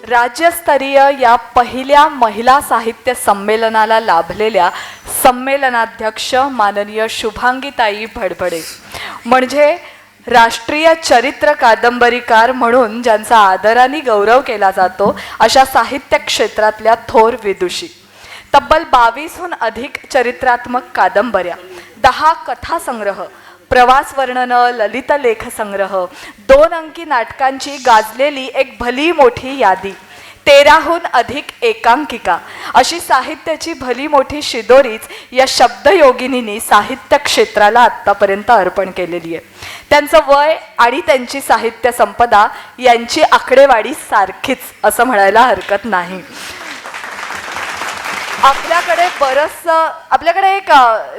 राज्यस्तरीय या पहिल्या महिला साहित्य संमेलनाला लाभलेल्या संमेलनाध्यक्ष माननीय शुभांगीताई भडभडे, म्हणजे राष्ट्रीय चरित्र कादंबरीकार म्हणून ज्यांचा आदराने गौरव केला जातो अशा साहित्य क्षेत्रातल्या थोर विदुषी. तब्बल 22हून अधिक चरित्रात्मक कादंबऱ्या, 10 कथासंग्रह, प्रवास वर्णन, ललित लेख संग्रह, 2 अंकी नाटकांची गाजलेली एक भली मोठी यादी, 13हून अधिक एकांकिका, अशी साहित्याची भली मोठी शिदोरीच या शब्दयोगिनींनी साहित्य क्षेत्राला आत्तापर्यंत अर्पण केलेली आहे. त्यांचं वय आणि त्यांची साहित्य संपदा यांची आकडेवारी सारखीच असं म्हणायला हरकत नाही. आपल्याकडे एक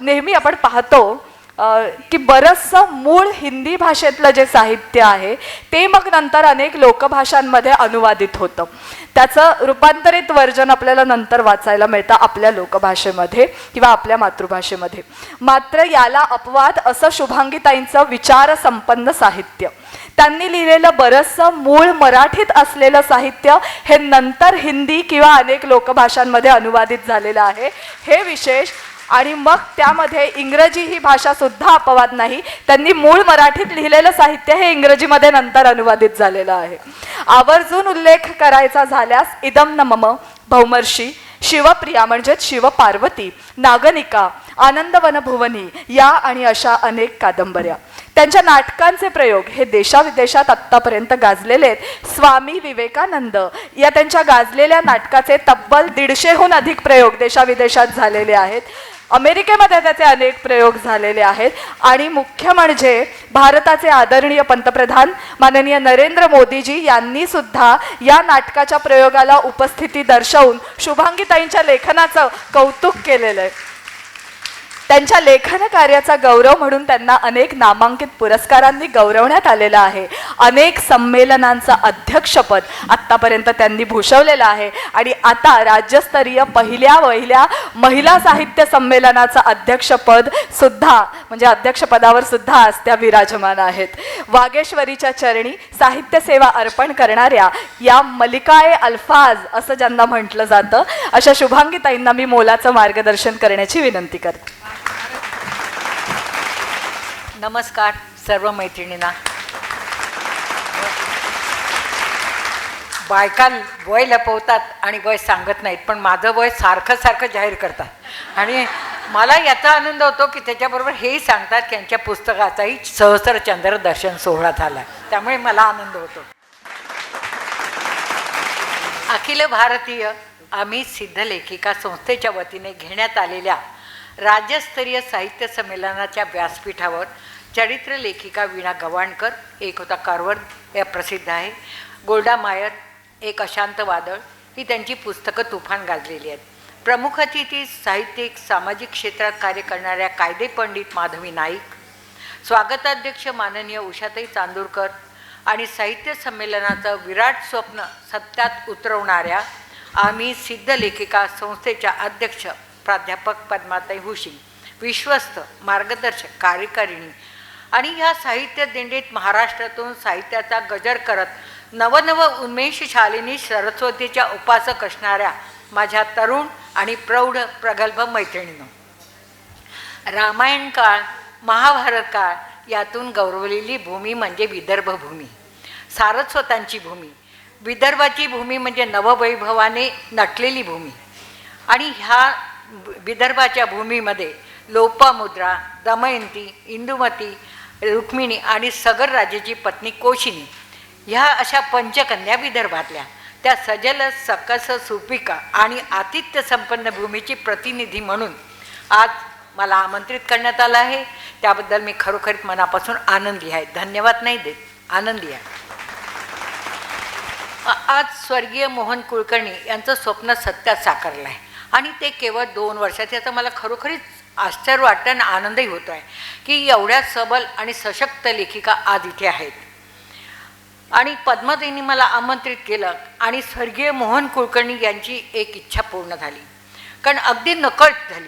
नेहमी आपण पाहतो की बरंचसं मूळ हिंदी भाषेतलं जे साहित्य आहे ते मग नंतर अनेक लोकभाषांमध्ये अनुवादित होतं. त्याचं रूपांतरित वर्जन आपल्याला नंतर वाचायला मिळतं आपल्या लोकभाषेमध्ये किंवा आपल्या मातृभाषेमध्ये. मात्र याला अपवाद असं शुभांगीताईंचं विचारसंपन्न साहित्य. त्यांनी लिहिलेलं बरंचसं मूळ मराठीत असलेलं साहित्य हे नंतर हिंदी किंवा अनेक लोकभाषांमध्ये अनुवादित झालेलं आहे, हे विशेष. आणि मग त्यामध्ये इंग्रजी ही भाषा सुद्धा अपवाद नाही. त्यांनी मूळ मराठीत लिहिलेलं साहित्य हे इंग्रजीमध्ये नंतर अनुवादित झालेलं आहे. आवर्जून उल्लेख करायचा झाल्यास इदम न मम, भौमर्षी, शिवप्रिया म्हणजेच शिवपार्वती, नागनिका, आनंदवन भुवनी या आणि अशा अनेक कादंबऱ्या. त्यांच्या नाटकांचे प्रयोग हे देशाविदेशात आत्तापर्यंत गाजलेले आहेत. स्वामी विवेकानंद या त्यांच्या गाजलेल्या नाटकाचे तब्बल 150हून अधिक प्रयोग देशाविदेशात झालेले आहेत. अमेरिकेमध्ये त्याचे अनेक प्रयोग झालेले आहेत. आणि मुख्य म्हणजे भारताचे आदरणीय पंतप्रधान माननीय नरेंद्र मोदीजी यांनी सुद्धा या नाटकाच्या प्रयोगाला उपस्थिती दर्शवून शुभांगीताईंच्या लेखनाचं कौतुक केलेलं आहे. त्यांच्या लेखन कार्याचा गौरव म्हणून त्यांना अनेक नामांकित पुरस्कारांनी गौरवण्यात आलेलं आहे. अनेक संमेलनांचं अध्यक्षपद आत्तापर्यंत त्यांनी भूषवलेलं आहे. आणि आता राज्यस्तरीय पहिल्या महिला साहित्य संमेलनाचं अध्यक्षपद सुद्धा म्हणजे अध्यक्षपदावर सुद्धा आज त्या विराजमान आहेत. वागेश्वरीच्या चरणी साहित्य सेवा अर्पण करणाऱ्या या मलिकाए अल्फाज असं ज्यांना म्हटलं जातं अशा शुभांगीताईंना मी मोलाचं मार्गदर्शन करण्याची विनंती करते. नमस्कार सर्व मैत्रिणींना. बायका वय लपवतात आणि वय सांगत नाहीत, पण माझं वय सारखं जाहीर करतात. आणि मला याचा आनंद होतो की त्याच्याबरोबर हेही सांगतात की यांच्या पुस्तकाचाही सहस्रचंद्र दर्शन सोहळा झाला, त्यामुळे मला आनंद होतो. अखिल भारतीय आम्ही सिद्ध लेखिका संस्थेच्या वतीने घेण्यात आलेल्या राज्यस्तरीय साहित्य संमेलनाच्या व्यासपीठावर चरित्र लेखिका वीणा गवाणकर, एक होता कारवर्ध या प्रसिद्ध आहे, गोल्डा मायर, एक अशांत वादळ ही त्यांची पुस्तकं तुफान गाजलेली आहेत. प्रमुख अतिथी साहित्यिक सामाजिक क्षेत्रात कार्य करणाऱ्या कायदे पंडित माधवी नाईक, स्वागताध्यक्ष माननीय उषाताई चांदूरकर आणि साहित्य संमेलनाचं विराट स्वप्न सत्यात उतरवणाऱ्या आम्ही सिद्ध लेखिका संस्थेच्या अध्यक्ष प्राध्यापक पद्माताई हुशी, विश्वस्त, मार्गदर्शक, कार्यकारिणी आणि ह्या साहित्य दिंडीत महाराष्ट्रातून साहित्याचा गजर करत नवनव उन्मेषशालिनी सरस्वतीच्या उपासक असणाऱ्या माझ्या तरुण आणि प्रौढ प्रगल्भ मैत्रिणींनो, रामायण काळ, महाभारत काळ यातून गौरवलेली भूमी म्हणजे विदर्भ भूमी, सारस्वतांची भूमी. विदर्भाची भूमी म्हणजे नववैभवाने नटलेली भूमी. आणि ह्या विदर्भाच्या भूमीमध्ये लोपामुद्रा, दमयंती, इंदुमती, रुक्मिणी आणि सगर राजाची पत्नी कोशिनी ह्या अशा पंचकन्या विदर्भातल्या. त्या सजल, सकस, सुपिका आणि आतिथ्य संपन्न भूमीची प्रतिनिधी म्हणून आज मला आमंत्रित करण्यात आलं आहे. त्याबद्दल मी खरोखरीच मनापासून आनंदी आहे. धन्यवाद नाही देत, आनंदी आहे. आज स्वर्गीय मोहन कुलकर्णी यांचं स्वप्न सत्यात साकारलं आहे आणि ते केवळ 2 वर्षात. याचं मला खरोखरीच आश्चर्य वाटतं आणि आनंदही होतो आहे की एवढ्या सबल आणि सशक्त लेखिका आज इथे आहेत. आणि पद्माताईंनी मला आमंत्रित केलं आणि स्वर्गीय मोहन कुलकर्णी यांची एक इच्छा पूर्ण झाली, कारण अगदी नकळत झाली.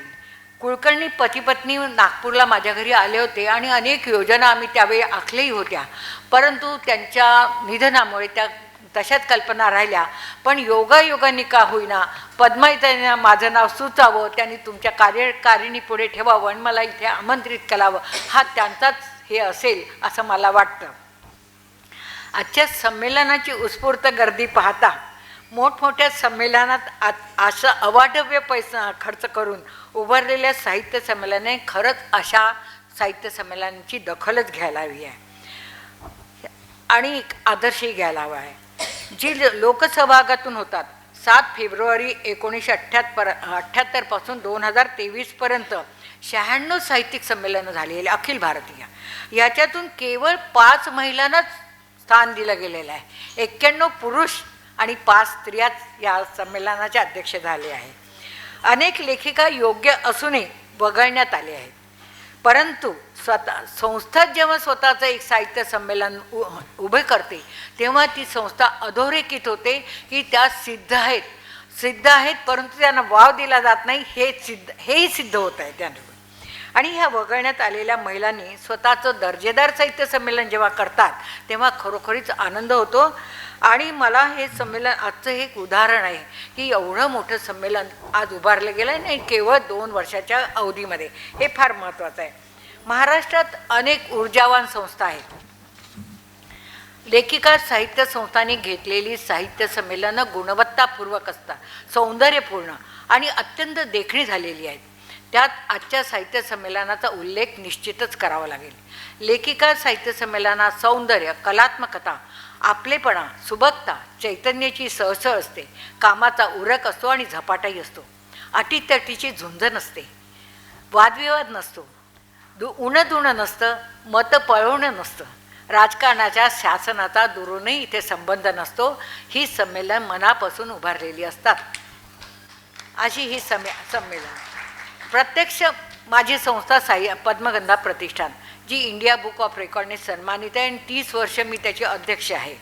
कुलकर्णी पती-पत्नी नागपूरला माझ्या घरी आले होते आणि अनेक योजना आम्ही त्यावेळी आखल्याही होत्या, परंतु त्यांच्या निधनामुळे त्या तशाच कल्पना राहिल्या, पण योगायोगाने का होईना पद्माईताईंना माझं नाव सुचावं, त्यांनी तुमच्या कार्यकारिणी पुढे ठेवावं आणि मला इथे आमंत्रित करावं, हा त्यांचाच हे असेल असं मला वाटतं. आजच्या संमेलनाची उत्स्फूर्त गर्दी पाहता मोठमोठ्या संमेलनात असं अवाढव्य पैसा खर्च करून उभारलेल्या साहित्य संमेलनाने खरंच अशा साहित्य संमेलनाची दखलच घ्यायला हवी आहे आणि आदर्शही घ्यायला हवा आहे. जी लोकसहभागातून होतात 7 फेब्रुवारी 1978 पासून 2023पर्यंत 96 साहित्यिक संमेलनं झालेली अखिल भारतीय. याच्यातून केवळ 5 महिलांनाच स्थान दिलं गेलेलं आहे. 91 पुरुष आणि 5 स्त्रियाच या संमेलनाच्या अध्यक्ष झाले आहे. अनेक लेखिका योग्य असूनही वगळण्यात आले आहेत. परंतु संस्था जेव्हा स्वतःचं एक साहित्य संमेलन उभे करते तेव्हा ती संस्था अधोरेखित होते की त्या सिद्ध आहेत परंतु त्यांना वाव दिला जात नाही, हेही सिद्ध होत आहे त्याने. आणि ह्या वगळण्यात आलेल्या महिलांनी स्वतःचं दर्जेदार साहित्य संमेलन जेव्हा करतात तेव्हा खरोखरीच आनंद होतो. आणि मला हे संमेलन आजचं हे एक उदाहरण आहे की एवढं मोठं संमेलन आज उभारलं गेलं आहे नाही केवळ 2 वर्षाच्या अवधीमध्ये. हे फार महत्त्वाचं आहे. महाराष्ट्रात अनेक ऊर्जावान संस्था आहेत. लेखिका साहित्य संस्थांनी घेतलेली साहित्य संमेलनं गुणवत्तापूर्वक असतात, सौंदर्यपूर्ण आणि अत्यंत देखणी झालेली आहेत. त्यात आजच्या साहित्य संमेलनाचा उल्लेख निश्चितच करावा लागेल. लेखिका साहित्य संमेलनात सौंदर्य, कलात्मकता, आपलेपणा, सुबकता, चैतन्याची सळसळ असते, कामाचा उरक असतो आणि झपाटाही असतो. अटीतटीची झुंज नसते, वादविवाद नसतो, उणं नसतं, मतं पळवणं नसतं, राजकारणाच्या शासनाचा दुरूनही इथे संबंध नसतो. ही संमेलन मनापासून उभारलेली असतात. अशी ही संमेलन प्रत्यक्ष माझी संस्था पद्मगंधा प्रतिष्ठान जी इंडिया बुक ऑफ रेकॉर्डने सन्मानित आहे आणि 30 वर्ष मी त्याचे अध्यक्ष आहे.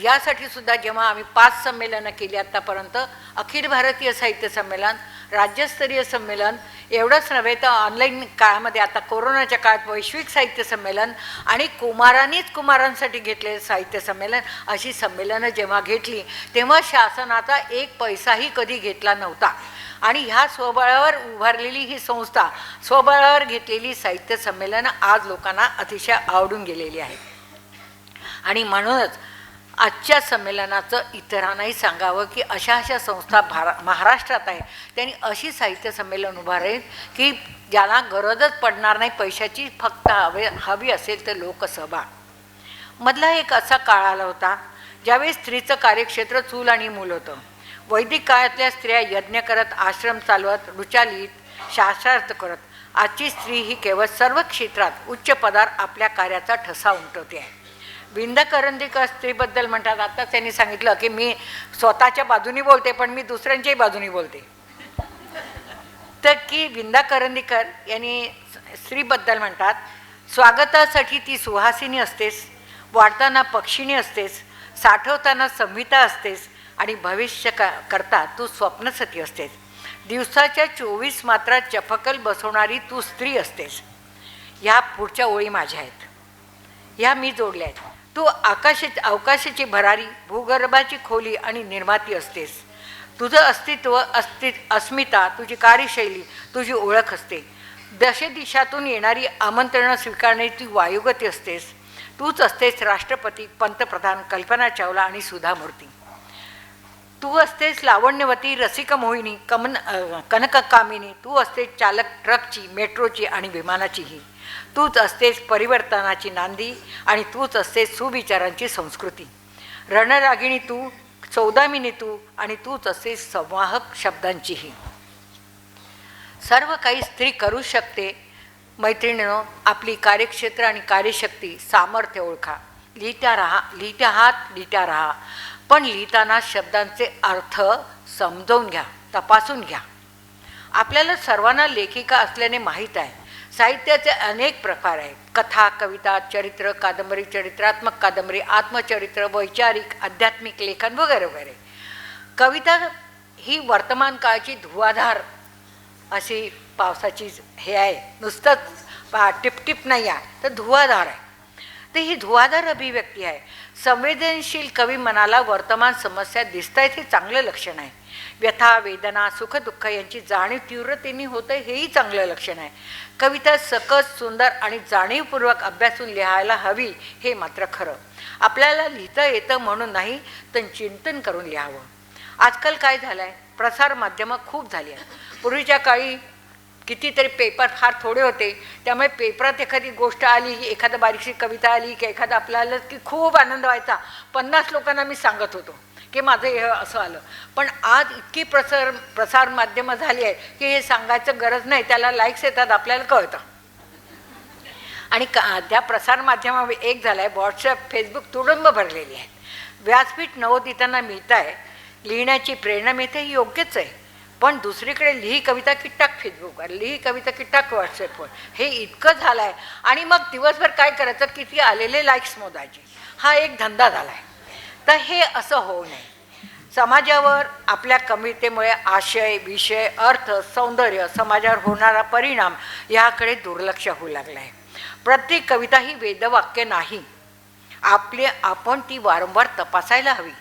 यासाठी सुद्धा जेव्हा आम्ही 5 संमेलनं केली आत्तापर्यंत, अखिल भारतीय साहित्य संमेलन, राज्यस्तरीय संमेलन, एवढंच नव्हे तर ऑनलाईन काळामध्ये आता कोरोनाच्या काळात वैश्विक साहित्य संमेलन आणि कुमारांसाठी घेतलेलं साहित्य संमेलन, अशी संमेलनं जेव्हा घेतली तेव्हा शासनाचा 1 पैसाही कधी घेतला नव्हता. आणि ह्या स्वबळावर उभारलेली ही संस्था, स्वबळावर घेतलेली साहित्य संमेलनं आज लोकांना अतिशय आवडून गेलेली आहेत. आणि म्हणूनच आजच्या संमेलनाचं इतरांनाही सांगावं की अशा संस्था महाराष्ट्रात आहे, त्यांनी अशी साहित्य संमेलन उभारेल की ज्याला गरजच पडणार नाही पैशाची, फक्त हवी असेल तर लोकसभा. मधला एक असा काळ आला होता ज्यावेळी स्त्रीचं कार्यक्षेत्र चूल आणि मूल होतं. वैदिक काळातल्या स्त्रिया यज्ञ करत, आश्रम चालवत, ऋचा लिहित, शास्त्रार्थ करत. आजची स्त्री ही केवळ सर्व क्षेत्रात उच्च पदार आपल्या कार्याचा ठसा उमटवते आहे. विंदा करंदीकर स्त्रीबद्दल म्हणतात, आता त्यांनी सांगितलं की मी स्वतःच्या बाजूनी बोलते पण मी दुसऱ्यांच्याही बाजूनी बोलते. तर की विंदा करंदीकर यांनी स्त्रीबद्दल म्हणतात, स्वागतासाठी ती सुहासिनी असतेस, वाढताना पक्षिणी असतेस, साठवताना संहिता असतेस आणि भविष्य करता तू स्वप्नसती असतेस. दिवसाच्या 24 मात्रा चपकल बसवणारी तू स्त्री असतेस. ह्या पुढच्या ओळी माझ्या आहेत, ह्या मी जोडल्या आहेत. तू अवकाशाची भरारी, भूगर्भाची खोली आणि निर्माती असतेस. तुझं अस्तित्व, अस्मिता, तुझी कार्यशैली, तुझी ओळख असते. दशदिशातून येणारी आमंत्रणं स्वीकारणारी ती वायुगती असतेस. तूच असतेस राष्ट्रपती, पंतप्रधान, कल्पना चावला आणि सुधा मूर्ती. तू असतेस लावण्यवती, रसिक मोहिनी, कनककामिनी. तू असतेस चालक ट्रकची, मेट्रोची आणि विमानाचीही. तूच असतेस परिवर्तनाची नांदी आणि तूच असतेस सुविचारांची संस्कृती. रणरागिणी तू, सौदामिनी तू आणि तूच असतेस संवाहक शब्दांचीही. सर्व काही स्त्री करू शकते. मैत्रिणींनो, आपली कार्यक्षेत्र आणि कार्यशक्ती, सामर्थ्य ओळखा. लिहित्या राहा, पण लिहिताना शब्दांचे अर्थ समजावून घ्या, तपासून घ्या. आपल्याला सर्वांना लेखिका असल्याने माहीत आहे साहित्याचे अनेक प्रकार आहेत. कथा, कविता, चरित्र, कादंबरी, चरित्रात्मक कादंबरी, आत्मचरित्र, वैचारिक, आध्यात्मिक लेखन वगैरे वगैरे. कविता ही वर्तमान काळाची धुवाधार अशी पावसाची हे आहे, नुसतंच टिपटिप नाही आहे तर धुवाधार आहे. तर ही धुवाधार अभिव्यक्ती आहे. संवेदनशील कवी मनाला वर्तमान समस्या दिसतायत हे चांगलं लक्षण आहे. व्यथा, वेदना, सुखदुःख यांची जाणीव तीव्रतेने होतं हेही चांगलं लक्षण आहे. कविता सकस, सुंदर आणि जाणीवपूर्वक अभ्यासून लिहायला हवी हे मात्र खरं. आपल्याला लिहिता येतं म्हणून नाही, तर चिंतन करून लिहावं. आजकाल काय झालं आहे, प्रसारमाध्यमं खूप झाली आहेत. पूर्वीच्या काळी कितीतरी पेपर फार थोडे होते, त्यामुळे पेपरात एखादी गोष्ट आली, एखादा बारीकशी कविता आली की एखादा आपल्याला की खूप आनंद व्हायचा. 50 लोकांना मी सांगत होतो की माझं हे असं आलं. पण आज इतकी प्रसारमाध्यमं झाली आहे की हे सांगायचं गरज नाही, त्याला लाईक्स येतात, आपल्याला कळतं. आणि त्या प्रसारमाध्यमावर एक झालं आहे, व्हॉट्सअप, फेसबुक तुडुंब भरलेली आहेत. व्यासपीठ नवोदितांना मिळत आहे, लिहिण्याची प्रेरणा मिळते, ही योग्यच आहे. पण दुसरीकडे लिही कविता की टाक फेसबुकवर, लिही कविता की टाक व्हॉट्सअपवर, हे इतकं झालं आहे. आणि मग दिवसभर काय करायचं, किती आलेले लाईक्स मोजायचे, हा एक धंदा झाला आहे. तर हे असं होऊ नये. समाजावर आपल्या कवितेमुळे आशय, विषय, अर्थ, सौंदर्य, समाजावर होणारा परिणाम याकडे दुर्लक्ष होऊ लागलं आहे. प्रत्येक कविता ही वेदवाक्य नाही. आपण ती वारंवार तपासायला हवी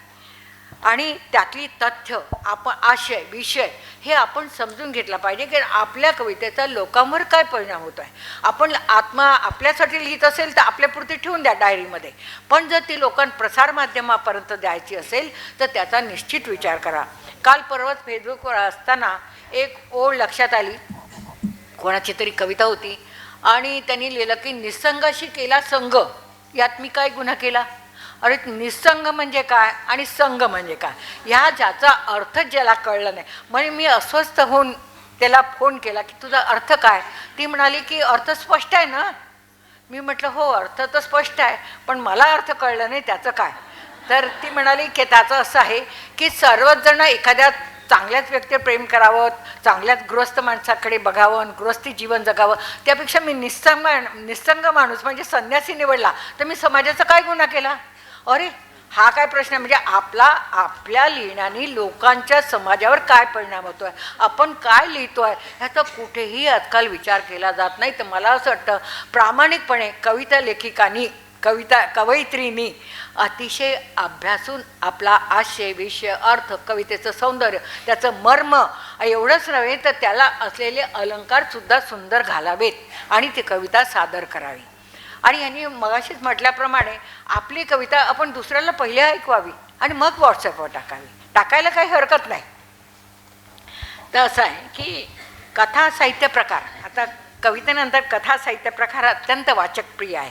आणि त्यातली तथ्य, आपण आशय, विषय हे आपण समजून घेतला पाहिजे की आपल्या कवितेचा लोकांवर काय परिणाम होतो आहे. आपण आपल्यासाठी लिहित असेल तर आपल्यापुरती ठेवून द्या डायरीमध्ये, पण जर ती प्रसारमाध्यमापर्यंत द्यायची असेल तर त्याचा निश्चित विचार करा. काल परवाच फेसबुकवर असताना एक ओळ लक्षात आली, कोणाची तरी कविता होती आणि त्यांनी लिहिलं की निसंगाशी केला संग, यात मी काय गुन्हा केला. अरे निसंग म्हणजे काय आणि संग म्हणजे काय, ह्या ज्याचा अर्थच ज्याला कळलं नाही. म्हणजे मी अस्वस्थ होऊन त्याला फोन केला की तुझा अर्थ काय. ती म्हणाली की अर्थ स्पष्ट आहे ना. मी म्हटलं हो, अर्थ तर स्पष्ट आहे, पण मला अर्थ कळलं नाही, त्याचं काय. तर ती म्हणाली की त्याचं असं आहे की सर्वच जण एखाद्या चांगल्याच व्यक्तीवर प्रेम करावं, चांगल्याच गृहस्थ माणसाकडे बघावं, गृहस्थी जीवन जगावं, त्यापेक्षा मी निसंग माणूस म्हणजे संन्यासी निवडला तर मी समाजाचा काय गुन्हा केला. अरे हा काय प्रश्न आहे. म्हणजे आपल्या लिहिण्याने लोकांच्या समाजावर काय परिणाम होतो आहे, आपण काय लिहितो आहे, ह्याचा कुठेही आजकाल विचार केला जात नाही. तर मला असं वाटतं प्रामाणिकपणे कविता लेखिकांनी, कवयित्रींनी अतिशय अभ्यासून आपला आशय, विषय, अर्थ, कवितेचं सौंदर्य, त्याचं मर्म एवढंच नव्हे तर त्याला असलेले अलंकारसुद्धा सुंदर घालावेत आणि ती कविता सादर करावी. आणि यांनी मगाशीच म्हटल्याप्रमाणे आपली कविता आपण दुसऱ्याला पहिले ऐकवावी आणि मग व्हॉट्सअपवर टाकावी. टाकायला काही हरकत नाही. तर असं आहे की कथा साहित्य प्रकार, आता कवितेनंतर कथा साहित्य प्रकार अत्यंत वाचकप्रिय आहे.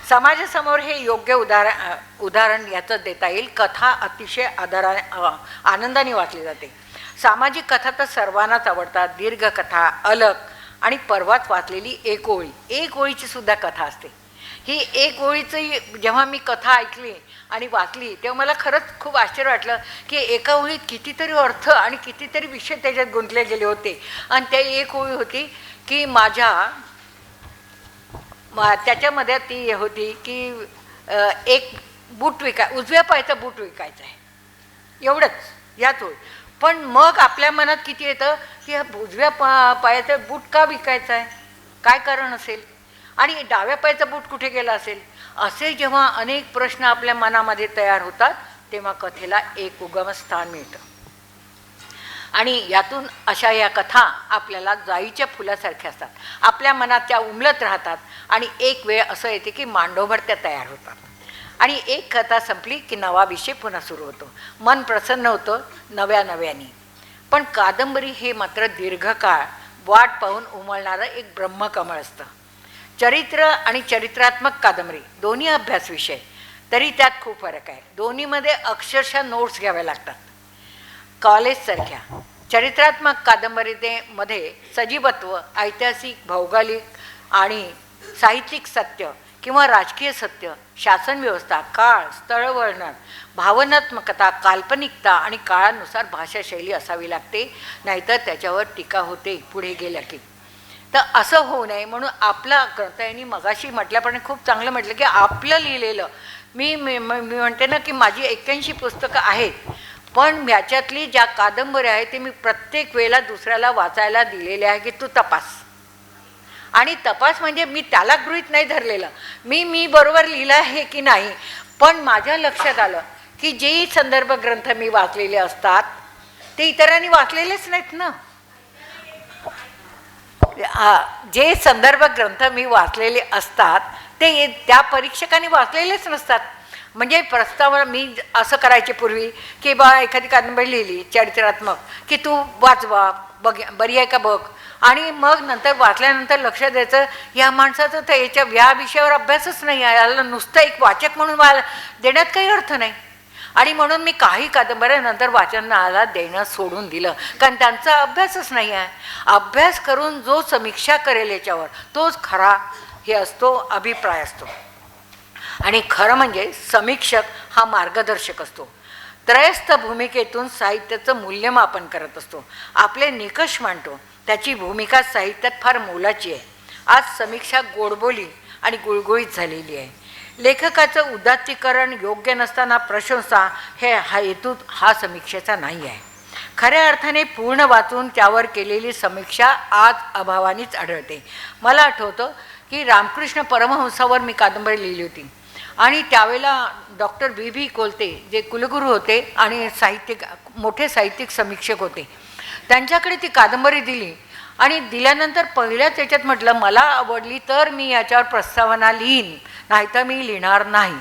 समाजासमोर हे योग्य उदाहरण याचं देता येईल. कथा अतिशय आनंदाने वाचली जाते. सामाजिक कथा तर सर्वांनाच आवडतात. दीर्घ कथा, अलग आणि परवाच वाचलेली एक ओळीची सुद्धा कथा असते. ही एक ओळीची जेव्हा मी कथा ऐकली आणि वाचली तेव्हा मला खरंच खूप आश्चर्य वाटलं की एका ओळीत कितीतरी अर्थ आणि कितीतरी विषय त्याच्यात गुंतले गेले होते. आणि त्या एक ओळी होती की त्याच्यामध्ये ती होती की एक बूट उजव्या पायाचा बूट विकायचा आहे, एवढंच याच ओळी. पण मग आपल्या मनात किती येतं की हा उजव्या पायाचा बूट का विकायचा आहे, काय कारण असेल, आणि डाव्या पायाचा बूट कुठे गेला असेल. असे जेव्हा अनेक प्रश्न आपल्या मनामध्ये तयार होतात तेव्हा कथेला एक उगमस्थान मिळतं. आणि यातून अशा या कथा आपल्याला जाईच्या फुलासारख्या असतात. आपल्या मनात त्या उमलत राहतात आणि एक वेळ असं येते की मांडोभर त्या तयार होतात आणि एक कथा संपली की नवा विषय पुन्हा सुरू होतो. मन प्रसन्न होतं नव्याने. पण कादंबरी हे मात्र दीर्घकाळ वाट पाहून उमलणारं एक ब्रह्मकमळ असतं. चरित्र आणि चरित्रात्मक कादंबरी दोन्ही अभ्यास विषय, तरी त्यात खूप फरक आहे. दोन्हीमध्ये अक्षरशः नोट्स घ्याव्या लागतात. कॉलेजसारख्या चरित्रात्मक कादंबरीमध्ये सजीवत्व, ऐतिहासिक, भौगोलिक आणि साहित्यिक सत्य किंवा राजकीय सत्य, शासन व्यवस्था, काळ, स्थळवर्णन, भावनात्मकता, काल्पनिकता आणि काळानुसार भाषाशैली असावी लागते, नाहीतर त्याच्यावर टीका होते पुढे गेल्या की. तर असं होऊ नये म्हणून आपला ग्रंथांनी मगाशी म्हटल्याप्रमाणे खूप चांगलं म्हटलं की आपलं लिहिलेलं, मी म्हणते ना की माझी 81 पुस्तकं आहेत, पण ह्याच्यातली ज्या कादंबऱ्या आहेत ते मी प्रत्येक वेळेला दुसऱ्याला वाचायला दिलेल्या आहे की तू तपास. आणि तपास म्हणजे मी त्याला गृहीत नाही धरलेलं, मी बरोबर लिहिलं आहे की नाही, पण माझ्या लक्षात आलं की जे संदर्भ ग्रंथ मी वाचलेले असतात ते इतरांनी वाचलेलेच नाहीत ना. जे संदर्भ ग्रंथ मी वाचलेले असतात ते त्या परीक्षकांनी वाचलेलेच नसतात. म्हणजे प्रस्तावना मी असं करायचे पूर्वी की बा एखादी कादंबरी लिहिली चारित्र्यात्मक की तू वाचवा बरी आहे का बघ, आणि मग नंतर वाचल्यानंतर लक्ष द्यायचं या माणसाचं तर या विषयावर अभ्यासच नाही आहे, याला नुसतं एक वाचक म्हणून देण्यात काही अर्थ नाही. आणि म्हणून मी काही कादंबऱ्यानंतर वाचनाला देणं सोडून दिलं, कारण त्यांचा अभ्यासच नाही आहे. अभ्यास करून जो समीक्षा करेल याच्यावर तोच खरा हे असतो, अभिप्राय असतो. आणि खरं म्हणजे समीक्षक हा मार्गदर्शक असतो. त्रयस्थ भूमिकेतून साहित्याचं मूल्यमापन करत असतो, आपले निकष मांडतो. त्याची भूमिका साहित्यात फार मोलाची आहे. आज समीक्षा गोडबोली आणि गुळगुळीत झालेली आहे. लेखकाचं उदात्तीकरण, योग्य नसताना प्रशंसा हे हेतू हा समीक्षेचा नाही आहे. खऱ्या अर्थाने पूर्ण वाचून त्यावर केलेली समीक्षा आज अभावानेच आढळते. मला आठवतं की रामकृष्ण परमहंसावर मी कादंबरी लिहिली होती आणि त्यावेळेला डॉक्टर बी कोलते जे कुलगुरू होते आणि मोठे साहित्यिक समीक्षक होते, त्यांच्याकडे ती कादंबरी दिली आणि दिल्यानंतर पहिल्याच याच्यात म्हटलं मला आवडली तर मी याच्यावर प्रस्तावना लिहीन, नाहीतर मी लिहिणार नाही.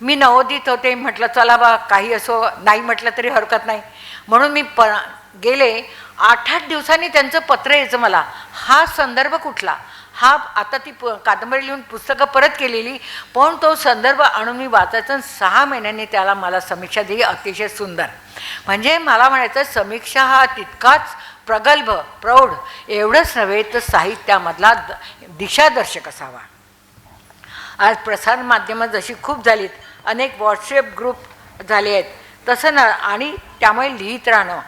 मी नवोदित होते, म्हटलं चला बा काही असो, नाही म्हटलं तरी हरकत नाही. म्हणून मी गेले 8-8 दिवसांनी त्यांचं पत्र यायचं मला, हा संदर्भ कुठला, हा आता ती कादंबरी लिहून पुस्तकं परत केलेली, पण तो संदर्भ आणून मी वाचायचं. 6 महिन्यांनी त्याला मला समीक्षा दिली, अतिशय सुंदर. म्हणजे मला म्हणायचं समीक्षा हा तितकाच प्रगल्भ प्रौढ एवढंच नव्हे तर साहित्यामधला दिशादर्शक असावा. आज प्रसारमाध्यमं जशी खूप झालीत, अनेक व्हॉट्सॲप ग्रुप झाले आहेत तसं ना, आणि त्यामुळे लिहित राहणं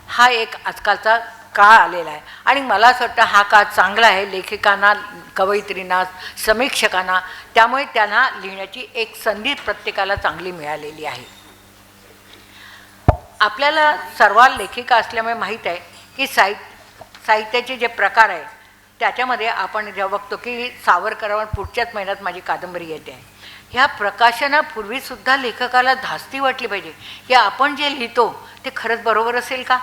हा एक आजकालचा काळ आलेला आहे. आणि मला असं वाटतं हा काळ चांगला आहे लेखकांना, कवयित्रींना, समीक्षकांना. त्यामुळे त्यांना लिहिण्याची एक संधी प्रत्येकाला चांगली मिळालेली आहे. आपल्याला सर्व लेखिका असल्यामुळे माहीत आहे की साहित्याचे जे प्रकार आहे त्याच्यामध्ये आपण जेव्हा बघतो की सावरकरांवर पुढच्याच महिन्यात माझी कादंबरी येते आहे, ह्या प्रकाशनापूर्वीसुद्धा लेखकाला धास्ती वाटली पाहिजे की आपण जे लिहितो ते खरंच बरोबर असेल का.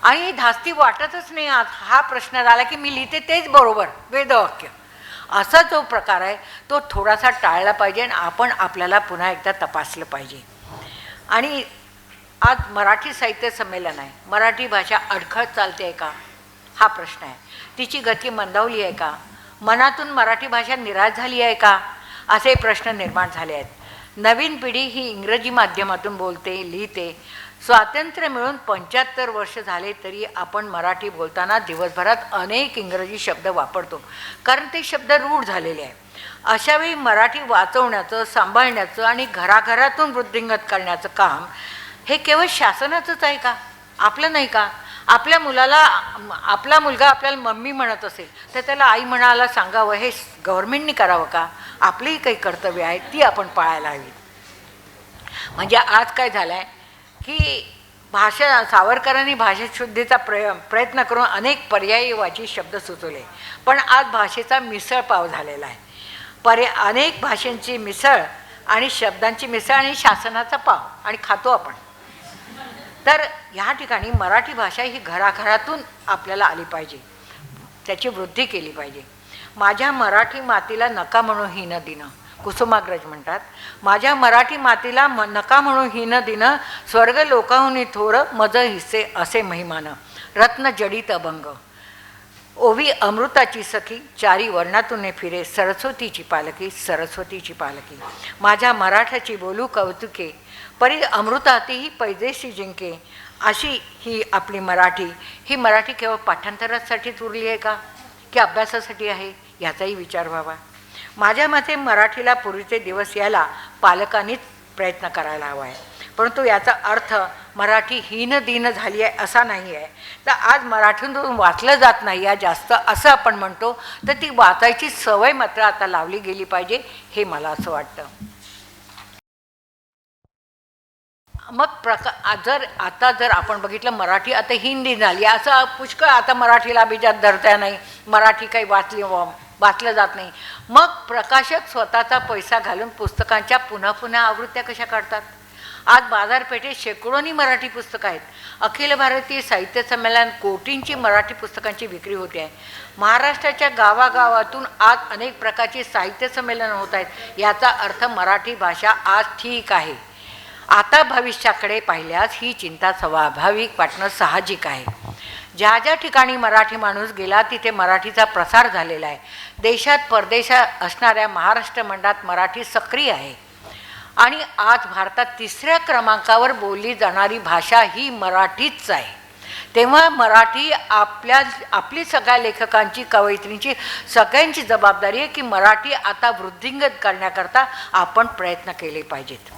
आणि धास्ती वाटतच नाही. आज हा प्रश्न झाला की मी लिहिते तेच बरोबर वेदवाक्य, असा जो प्रकार आहे तो थोडासा टाळला पाहिजे आणि आपण आपल्याला पुन्हा एकदा तपासलं पाहिजे. आणि आज मराठी साहित्य संमेलन आहे, मराठी भाषा अडखळत चालते आहे का हा प्रश्न आहे. तिची गती मंदावली आहे का, मनातून मराठी भाषा निराश झाली आहे का, असे प्रश्न निर्माण झाले आहेत. नवीन पिढी ही इंग्रजी माध्यमातून बोलते, लिहिते. स्वातंत्र्य मिळून 75 वर्ष झाले तरी आपण मराठी बोलताना दिवसभरात अनेक इंग्रजी शब्द वापरतो, कारण ते शब्द रूढ झालेले आहे. अशावेळी मराठी वाचवण्याचं, सांभाळण्याचं आणि घराघरातून वृद्धिंगत करण्याचं काम हे केवळ शासनाचंच आहे का, आपलं नाही का. आपल्या मुलाला, आपला मुलगा आपल्याला मम्मी म्हणत असेल तर त्याला आई म्हणायला सांगावं, हे गव्हर्मेंटनी करावं का. आपलीही काही कर्तव्य आहेत ती आपण पाळायला हवी. म्हणजे आज काय झालं आहे की सावरकरांनी भाषाशुद्धीचा प्रयत्न करून अनेक पर्यायवाची शब्द सुचवले, पण आज भाषेचा मिसळपाव झालेला आहे. अनेक भाषांची मिसळ आणि शब्दांची मिसळ आणि शासनाचा पाव आणि खातो आपण. तर ह्या ठिकाणी मराठी भाषा ही घराघरातून आपल्याला आली पाहिजे, त्याची वृद्धी केली पाहिजे. माझ्या मराठी मातीला नका म्हणून हीन दिनं, कुसुमाग्रज म्हणतात, माझ्या मराठी मातीला नका म्हणून हीन दिनं, स्वर्ग लोकाहुनी थोर मज हिस्से असे महिमानं, रत्न जडित अभंग, ओवी अमृताची सखी, चारी वर्णातून फिरे, सरस्वतीची पालकी, सरस्वतीची पालकी. माझ्या मराठाची बोलू कौतुके, परी अमृतातीही पैदेशी जिंके. अशी ही आपली मराठी. ही मराठी केवळ पाठांतरासाठीच उरली आहे का की अभ्यासासाठी आहे, याचाही विचार व्हावा. माझ्या मते मराठीला पूर्वीचे दिवस यायला पालकांनीच प्रयत्न करायला हवा आहे. परंतु याचा अर्थ मराठी हीन दीन झाली आहे असा नाही आहे. तर आज मराठीतून वाचलं जात नाही आहे जास्त असं आपण म्हणतो, तर ती वाचायची सवय मात्र आता लावली गेली पाहिजे, हे मला असं वाटतं. मग जर आपण बघितलं मराठी आता हिंदी झाली, असं पुष्कळ आता मराठीला अभिजात धरता नाही, मराठी काही वाचलं जात नाही. मग प्रकाशक स्वतःचा पैसा घालून पुस्तकांच्या पुन्हा पुन्हा आवृत्त्या कशा काढतात? आज बाजारपेठेत शेकडोनी मराठी पुस्तकं आहेत. अखिल भारतीय साहित्य संमेलन कोटींची मराठी पुस्तकांची विक्री होते आहे. महाराष्ट्राच्या गावागावातून आज अनेक प्रकारची साहित्य संमेलनं होत आहेत. याचा अर्थ मराठी भाषा आज ठीक आहे. आता भविष्याकडे पाहिल्यास ही चिंता स्वाभाविक वाटणं साहजिक आहे. ज्या ज्या ठिकाणी मराठी माणूस गेला तिथे मराठीचा प्रसार झालेला आहे. देशात परदेशात असणाऱ्या महाराष्ट्र मंडळात मराठी सक्रिय आहे आणि आज भारतात 3ऱ्या क्रमांकावर बोलली जाणारी भाषा ही मराठीच आहे. तेव्हा मराठी आपली सगळ्या लेखकांची, कवयित्रींची, सगळ्यांची जबाबदारी आहे की मराठी आता वृद्धिंगत करण्याकरता आपण प्रयत्न केले पाहिजेत.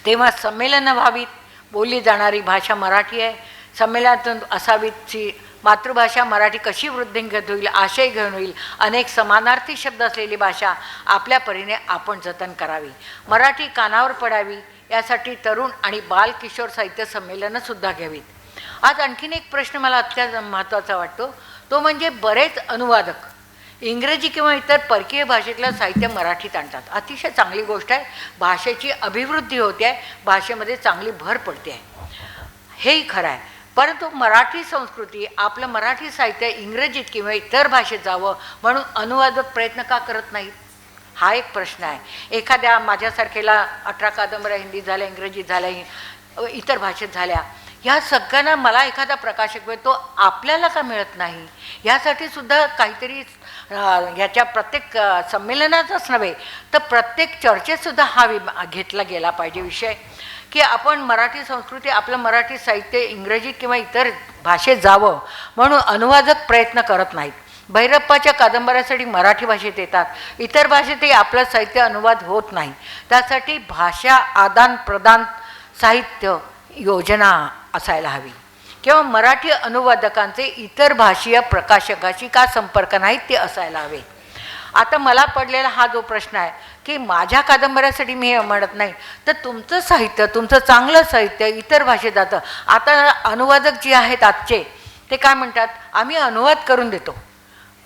तेव्हा संमेलनं व्हावीत, बोलली जाणारी भाषा मराठी आहे, संमेलनातून असावीतची मातृभाषा मराठी कशी वृद्धिंगत होईल, आशय घेऊन होईल, अनेक समानार्थी शब्द असलेली भाषा आपल्या परीने आपण जतन करावी, मराठी कानावर पडावी. यासाठी तरुण आणि बाल किशोर साहित्य संमेलनंसुद्धा घ्यावीत. आज आणखीन एक प्रश्न मला अत्यंत महत्त्वाचा वाटतो, तो म्हणजे बरेच अनुवादक इंग्रजी किंवा इतर परकीय भाषेतलं साहित्य मराठीत आणतात. अतिशय चांगली गोष्ट आहे. भाषेची अभिवृद्धी होते आहे, भाषेमध्ये चांगली भर पडते आहे, हेही खरं आहे. परंतु मराठी संस्कृती, आपलं मराठी साहित्य इंग्रजीत किंवा इतर भाषेत जावं म्हणून अनुवादक प्रयत्न का करत नाहीत? हा एक प्रश्न आहे. एखाद्या माझ्यासारखेला 18 कादंबऱ्या हिंदीत झाल्या, इंग्रजीत झाल्या, इतर भाषेत झाल्या, ह्या सगळ्यांना मला एखादा प्रकाशक मिळतो, आपल्याला का मिळत नाही? यासाठी सुद्धा काहीतरी ह्याच्या प्रत्येक संमेलनातच नव्हे तर प्रत्येक चर्चेतसुद्धा हा घेतला गेला पाहिजे विषय, की आपण मराठी संस्कृती, आपलं मराठी साहित्य इंग्रजीत किंवा इतर भाषेत जावं म्हणून अनुवादक प्रयत्न करत नाहीत. भैरप्पाच्या कादंबऱ्यासाठी मराठी भाषेत येतात, इतर भाषेतही आपलं साहित्य अनुवाद होत नाही. त्यासाठी भाषा आदानप्रदान साहित्य योजना असायला हवी किंवा मराठी अनुवादकांचे इतर भाषीय प्रकाशकाशी का संपर्क नाहीत ते असायला हवे. आता मला पडलेला हा जो प्रश्न आहे की माझ्या कादंबऱ्यासाठी मी हे म्हणत नाही तर तुमचं साहित्य, तुमचं चांगलं साहित्य इतर भाषेत जातं. आता अनुवादक जे आहेत आजचे ते काय म्हणतात, आम्ही अनुवाद करून देतो,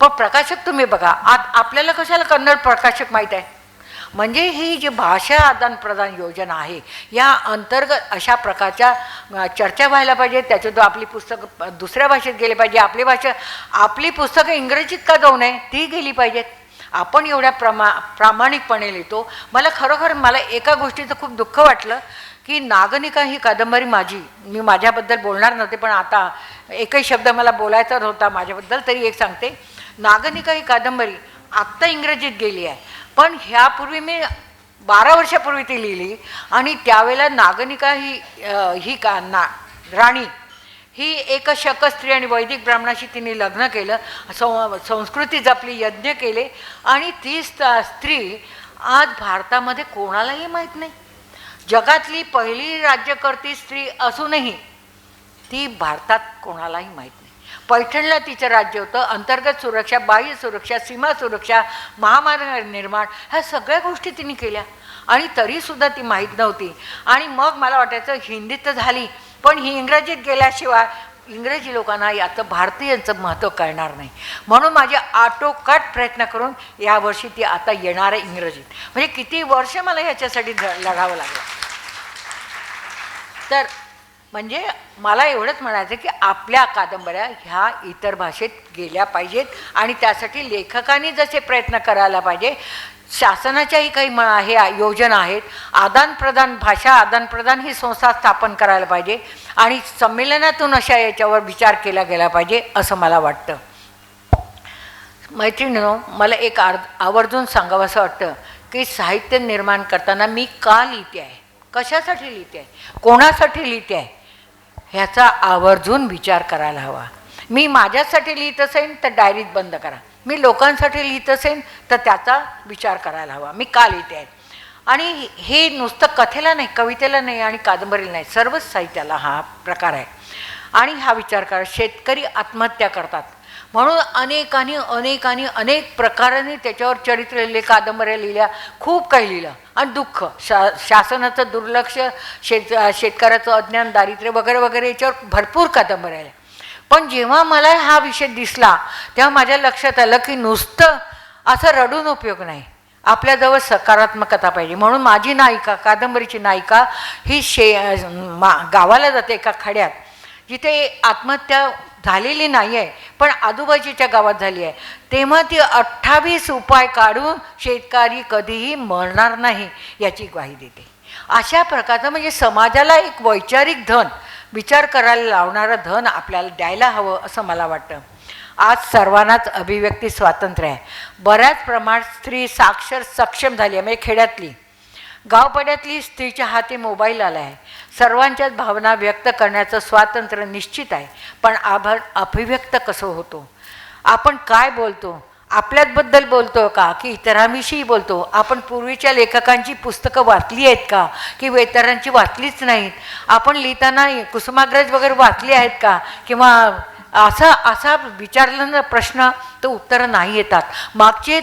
पण प्रकाशक तुम्ही बघा. आपल्याला कशाला कन्नड प्रकाशक माहीत आहे? म्हणजे ही जी भाषा आदानप्रदान योजना आहे या अंतर्गत अशा प्रकारच्या चर्चा व्हायला पाहिजे. त्याच्यातून आपली पुस्तकं दुसऱ्या भाषेत गेले पाहिजे, आपली पुस्तकं इंग्रजीत का जाऊ नये, ती गेली पाहिजेत. आपण एवढ्या प्रामाणिकपणे लिहितो. मला एका गोष्टीचं खूप दुःख वाटलं की नागनिका ही कादंबरी मी माझ्याबद्दल बोलणार नव्हते, पण आता एकही शब्द मला बोलायचाच होता माझ्याबद्दल, तरी एक सांगते. नागनिका ही कादंबरी आत्ता इंग्रजीत गेली आहे, पण ह्यापूर्वी मी 12 वर्षापूर्वी ती लिहिली आणि त्यावेळेला नागनिका ही राणी ही एक शक स्त्री आणि वैदिक ब्राह्मणाशी तिने लग्न केलं, संस्कृती जपली, यज्ञ केले आणि ती स्त्री आज भारतामध्ये कोणालाही माहीत नाही. जगातली पहिली राज्यकर्ती स्त्री असूनही ती भारतात कोणालाही माहीत नाही. पैठणला तिचं राज्य होतं. अंतर्गत सुरक्षा, बाह्य सुरक्षा, सीमा सुरक्षा, महामार्ग निर्माण, ह्या सगळ्या गोष्टी तिने केल्या आणि तरीसुद्धा ती माहीत नव्हती. आणि मग मला वाटायचं हिंदीत तर झाली, पण ही इंग्रजीत गेल्याशिवाय इंग्रजी लोकांना याचं भारतीयांचं महत्त्व कळणार नाही. म्हणून माझे आटोकाट प्रयत्न करून यावर्षी ती आता येणार आहे इंग्रजीत. म्हणजे किती वर्ष मला ह्याच्यासाठी लढावं लागलं. तर म्हणजे मला एवढंच म्हणायचं की आपल्या कादंबऱ्या ह्या इतर भाषेत गेल्या पाहिजेत आणि त्यासाठी लेखकांनी जसे प्रयत्न करायला पाहिजे. शासनाच्याही काही हे योजना आहेत. भाषा आदानप्रदान ही संस्था स्थापन करायला पाहिजे आणि संमेलनातून अशा याच्यावर विचार केला गेला पाहिजे असं मला वाटतं. मैत्रिणींनो, मला एक आवर्जून सांगावं असं वाटतं की साहित्य निर्माण करताना मी का लिहिते आहे, कशासाठी लिहिते आहे, कोणासाठी लिहिते आहे ह्याचा आवर्जून विचार करायला हवा. मी माझ्यासाठी लिहित असेन तर डायरीत बंद करा. मी लोकांसाठी लिहित असेन तर त्याचा विचार करायला हवा, मी का लिहिते आहे. आणि हे नुसतं कथेला नाही, कवितेला नाही आणि कादंबरीला नाही, सर्वच साहित्याला हा प्रकार आहे. आणि हा विचार करा, शेतकरी आत्महत्या करतात, म्हणून अनेक प्रकाराने त्याच्यावर चरित्र लिहिले, कादंबऱ्या लिहिल्या, खूप काही लिहिलं. आणि दुःख, शासनाचं दुर्लक्ष, शेतकऱ्याचं अज्ञान, दारिद्र्य वगैरे वगैरे याच्यावर भरपूर कादंबऱ्या आल्या. पण जेव्हा मला हा विषय दिसला तेव्हा माझ्या लक्षात आलं की नुसतं असं रडून उपयोग नाही, आपल्याजवळ सकारात्मकता पाहिजे. म्हणून माझी नायिका, कादंबरीची नायिका ही गावाला जाते एका खड्यात, जिथे आत्महत्या झालेली नाही आहे पण आजूबाजूच्या गावात झाली आहे. तेव्हा ती 28 उपाय काढून शेतकरी कधीही मरणार नाही याची ग्वाही देते. अशा प्रकारचं म्हणजे समाजाला एक वैचारिक धन, विचार करायला लावणारं धन आपल्याला द्यायला हवं असं मला वाटतं. आज सर्वांनाच अभिव्यक्ती स्वातंत्र्य आहे. बऱ्याच प्रमाणात स्त्री साक्षर सक्षम झाली आहे. म्हणजे खेड्यातली, गावपाड्यातली स्त्रीच्या हाती मोबाईल आला आहे. सर्वांच्याच भावना व्यक्त करण्याचं स्वातंत्र्य निश्चित आहे. पण अभिव्यक्त कसं होतो, आपण काय बोलतो, आपल्याबद्दल बोलतो का की इतरांविषयी बोलतो? आपण पूर्वीच्या लेखकांची पुस्तकं वाचली आहेत का की इतरांची वाचलीच नाहीत? आपण लिहिताना कुसुमाग्रज वगैरे वाचली आहेत का? किंवा असा विचारला ना प्रश्न तर उत्तरं नाही येतात. मागचे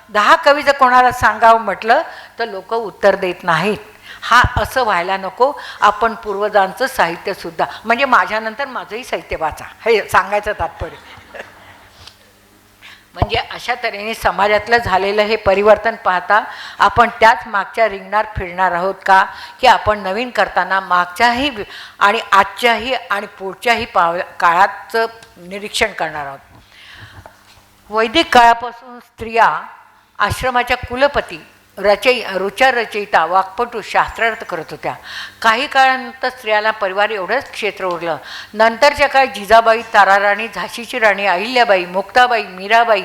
10 कवी जर कोणाला सांगावं म्हटलं तर लोक उत्तर देत नाहीत. हा असं व्हायला नको. आपण पूर्वजांचं साहित्यसुद्धा, म्हणजे माझ्यानंतर माझंही साहित्य वाचा, हे सांगायचं तात्पर्य. म्हणजे अशा तऱ्हेने समाजातलं झालेलं हे परिवर्तन पाहता आपण त्याच मागच्या रिंगणात फिरणार आहोत का, की आपण नवीन करताना मागच्याही आणि आजच्याही आणि पुढच्याही काळाचं निरीक्षण करणार आहोत. वैदिक काळापासून स्त्रिया आश्रमाच्या कुलपती, ऋचा रचयिता, वाक्पटू, शास्त्रार्थ करत होत्या. काही काळानंतर स्त्रियाला परिवार एवढंच क्षेत्र उरलं. नंतरच्या काळात जिजाबाई, ताराराणी, झाशीची राणी, अहिल्याबाई, मुक्ताबाई, मीराबाई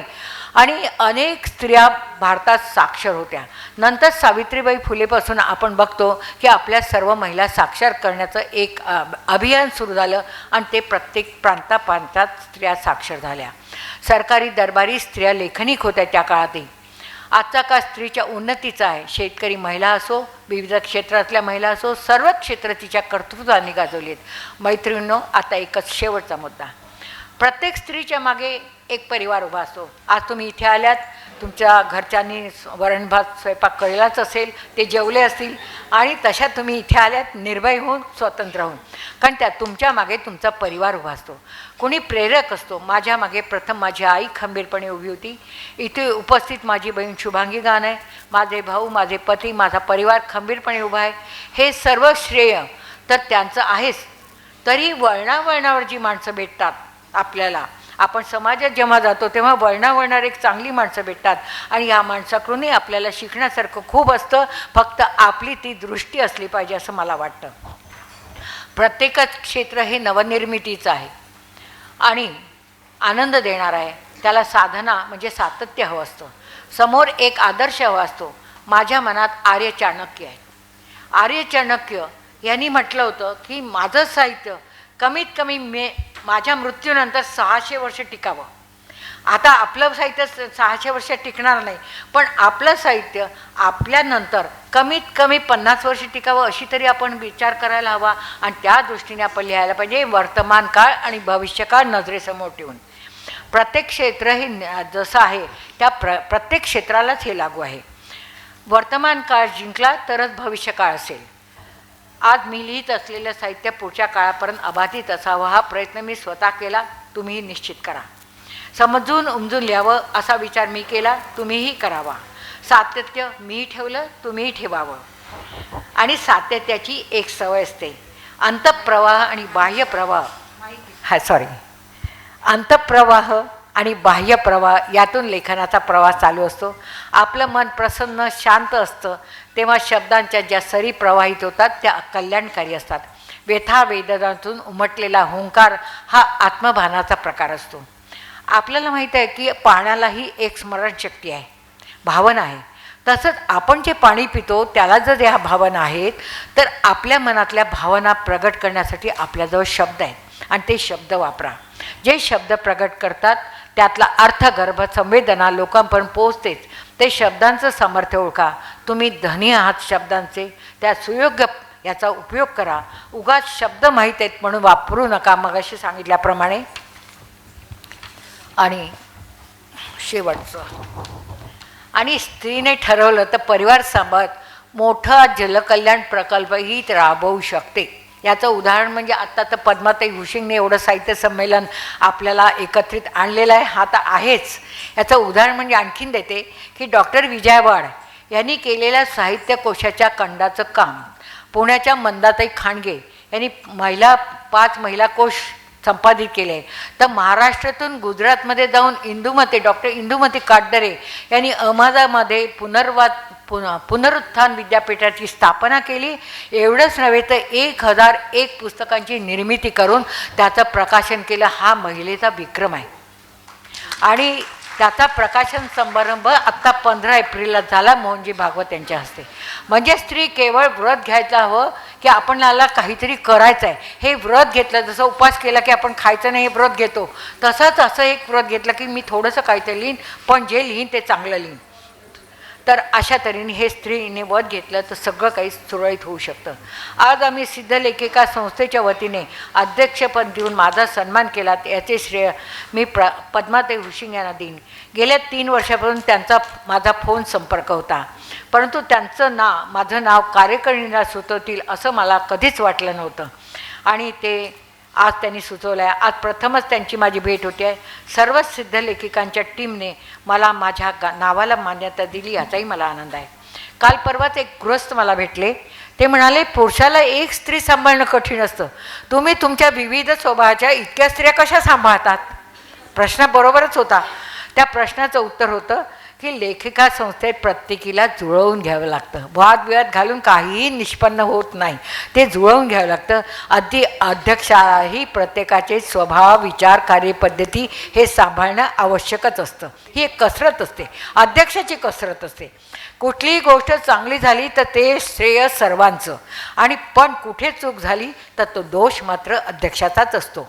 आणि अनेक स्त्रिया भारतात साक्षर होत्या. नंतर सावित्रीबाई फुलेपासून आपण बघतो की आपल्या सर्व महिला साक्षर करण्याचं एक अभियान सुरू झालं आणि ते प्रत्येक प्रांतात स्त्रिया साक्षर झाल्या. सरकारी दरबारी स्त्रिया लेखनिक होत्या त्या काळातही. आजचा काळ स्त्रीच्या उन्नतीचा आहे. शेतकरी महिला असो, विविध क्षेत्रातल्या महिला असो, सर्व क्षेत्र तिच्या कर्तृत्वाने गाजवली आहेत. मैत्रिणींनो, आता एकच शेवटचा मुद्दा. प्रत्येक स्त्रीच्या मागे एक परिवार उभा असतो. आज तुम्ही इथे आल्यात, तुमच्या घरच्यांनी वरण भात स्वयंपाक केलाच असेल, ते जेवले असतील आणि तशा तुम्ही इथे आल्यात निर्भय होऊन, स्वतंत्र होऊन. कारण त्या तुमच्या मागे तुमचा परिवार उभा असतो. कोणी प्रेरक असतो. माझ्या मागे प्रथम माझी आई खंबीरपणे उभी होती. इथे उपस्थित माझी बहीण शुभांगी गान आहे, माझे भाऊ, माझे पती, माझा परिवार खंबीरपणे उभा आहे. हे सर्व श्रेय तर त्यांचं आहेच. तरी वळणावळणावर जी माणसं भेटतात आपल्याला, आपण समाजात जेव्हा जातो तेव्हा वळणावळणार एक चांगली माणसं भेटतात आणि ह्या माणसाकडूनही आपल्याला शिकण्यासारखं खूप असतं. फक्त आपली ती दृष्टी असली पाहिजे असं मला वाटतं. प्रत्येकच क्षेत्र हे नवनिर्मितीचं आहे आणि आनंद देणार आहे. त्याला साधना म्हणजे सातत्य हवं असतं. समोर एक आदर्श हवा असतो. माझ्या मनात आर्य चाणक्य आहे. आर्य चाणक्य यांनी म्हटलं होतं की माझं साहित्य कमीत कमी माझ्या मृत्यूनंतर 600 वर्ष टिकावं. आता आपलं साहित्य 600 वर्ष टिकणार नाही, पण आपलं साहित्य आपल्यानंतर कमीत कमी 50 वर्ष टिकावं अशी तरी आपण विचार करायला हवा. आणि त्या दृष्टीने आपण लिहायला पाहिजे. वर्तमान काळ आणि भविष्यकाळ नजरेसमोर ठेवून. प्रत्येक क्षेत्र हे जसं आहे त्या प्रत्येक क्षेत्रालाच हे लागू आहे. वर्तमान काळ जिंकला तरच भविष्यकाळ असेल. आज मी लिहित असलेलं साहित्य पुढच्या काळापर्यंत अबाधित असावं हा प्रयत्न मी स्वतः केला. तुम्हीही निश्चित करा. समजून उमजून लिहावं असा विचार मी केला, तुम्हीही करावा. सातत्य मी ठेवलं, तुम्हीही ठेवावं. आणि सातत्याची एक सवय असते. अंतःप्रवाह आणि बाह्यप्रवाह अंतःप्रवाह आणि बाह्य प्रवाह यातून लेखनाचा प्रवास चालू असतो. आपलं मन प्रसन्न शांत असतं तेव्हा शब्दांच्या ज्या सरी प्रवाहित होतात त्या कल्याणकारी असतात. व्यथा वेदनातून उमटलेला हुंकार हा आत्मभानाचा प्रकार असतो. आपल्याला माहीत आहे की पाण्यालाही एक स्मरणशक्ती आहे, भावना आहे. तसंच आपण जे पाणी पितो त्याला जर ह्या भावना आहेत तर आपल्या मनातल्या भावना प्रगट करण्यासाठी आपल्याजवळ शब्द आहेत आणि ते शब्द वापरा. जे शब्द प्रगट करतात त्यातला अर्थगर्भ संवेदना लोकांपर्यंत पोहोचतेच. ते शब्दांचं सामर्थ्य ओळखा. तुम्ही धनी आहात शब्दांचे, त्या सुयोग्य याचा उपयोग करा. उगाच शब्द माहीत आहेत म्हणून वापरू नका. मगाशी सांगितल्याप्रमाणे आणि शेवटचं, आणि स्त्रीने ठरवलं तर परिवार सांभाळत मोठा जलकल्याण प्रकल्पही राबवू शकते. याचं उदाहरण म्हणजे आत्ता तर पद्माताई हुशिंगने एवढं साहित्य संमेलन आपल्याला एकत्रित आणलेलं आहे, हा तर आहेच. याचं उदाहरण म्हणजे आणखीन देते की डॉक्टर विजया वाड यांनी केलेल्या साहित्य कोशाच्या खंडाचं काम, पुण्याच्या मंदाताई खांडगे यांनी 5 महिला कोश संपादित केले. तर महाराष्ट्रातून गुजरातमध्ये जाऊन डॉक्टर इंदुमती काटदरे यांनी अहमदाबादमध्ये पुनरुत्थान विद्यापीठाची स्थापना केली. एवढंच नव्हे तर 1001 पुस्तकांची निर्मिती करून त्याचं प्रकाशन केलं. हा महिलेचा विक्रम आहे. आणि त्याचा प्रकाशन समारंभ आत्ता 15 एप्रिलला झाला मोहनजी भागवत यांच्या हस्ते. म्हणजे स्त्री केवळ व्रत घ्यायचं हवं की आपणाला काहीतरी करायचं आहे, हे व्रत घेतलं, जसं उपवास केला की आपण खायचं नाही हे व्रत घेतो, तसंच असं एक व्रत घेतलं की मी थोडंसं काहीतरी लिहीन, पण जे लिहीन ते चांगलं लिहीन. तर अशा तऱ्हेने हे स्त्रीने व्रत घेतलं तर सगळं काही सुरळीत होऊ शकतं. आज आम्ही सिद्ध लेखिका संस्थेच्या वतीने अध्यक्षपद देऊन माझा सन्मान केला, याचे श्रेय मी पद्माताई हुशिंग यांना देईन. गेल्या 3 वर्षापासून त्यांचा माझा फोन संपर्क होता, परंतु माझं नाव कार्यकारिणीला सुचवतील असं मला कधीच वाटलं नव्हतं. आणि ते आज त्यांनी सुचवलं आहे. आज प्रथमच त्यांची माझी भेट होते आहे. सर्वच सिद्ध लेखिकांच्या टीमने मला माझ्या नावाला मान्यता दिली, याचाही मला आनंद आहे. काल परवाच एक गृहस्थ मला भेटले. ते म्हणाले, पुरुषाला एक स्त्री सांभाळणं कठीण असतं, तुम्ही तुमच्या विविध स्वभावाच्या इतक्या स्त्रिया कशा सांभाळतात? प्रश्न बरोबरच होता. त्या प्रश्नाचं उत्तर होतं की लेखिका संस्थेत प्रत्येकीला जुळवून घ्यावं लागतं. वादविवाद घालून काहीही निष्पन्न होत नाही, ते जुळवून घ्यावं लागतं. अध्यक्षालाही प्रत्येकाचे स्वभाव, विचार, कार्यपद्धती हे सांभाळणं आवश्यकच असतं. ही एक कसरत असते, अध्यक्षाची कसरत असते. कुठलीही गोष्ट चांगली झाली तर ते श्रेय सर्वांचं, आणि पण कुठे चूक झाली तर तो दोष मात्र अध्यक्षाचाच असतो.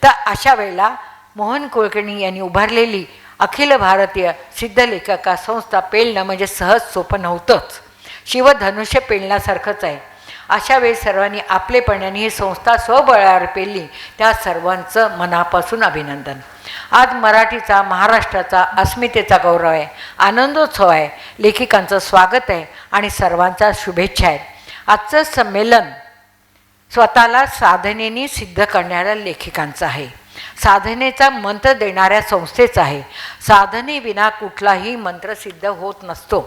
तर अशा वेळेला मोहन कुलकर्णी यांनी उभारलेली अखिल भारतीय सिद्ध लेखिका संस्था पेलणं म्हणजे सहज सोपं नव्हतंच, शिवधनुष्य पेलण्यासारखंच आहे. अशा वेळी सर्वांनी आपलेपणाने ही संस्था स्वबळावर पेलली, त्या सर्वांचं मनापासून अभिनंदन. आज मराठीचा, महाराष्ट्राचा अस्मितेचा गौरव आहे, आनंदोत्सव आहे, लेखिकांचं स्वागत आहे आणि सर्वांचा शुभेच्छा आहेत. आजचं संमेलन स्वतःला साधनेने सिद्ध करणाऱ्या लेखिकांचं आहे, साधनेचा मंत्र देणाऱ्या संस्थेचा आहे. साधनेविना कुठलाही मंत्र सिद्ध होत नसतो.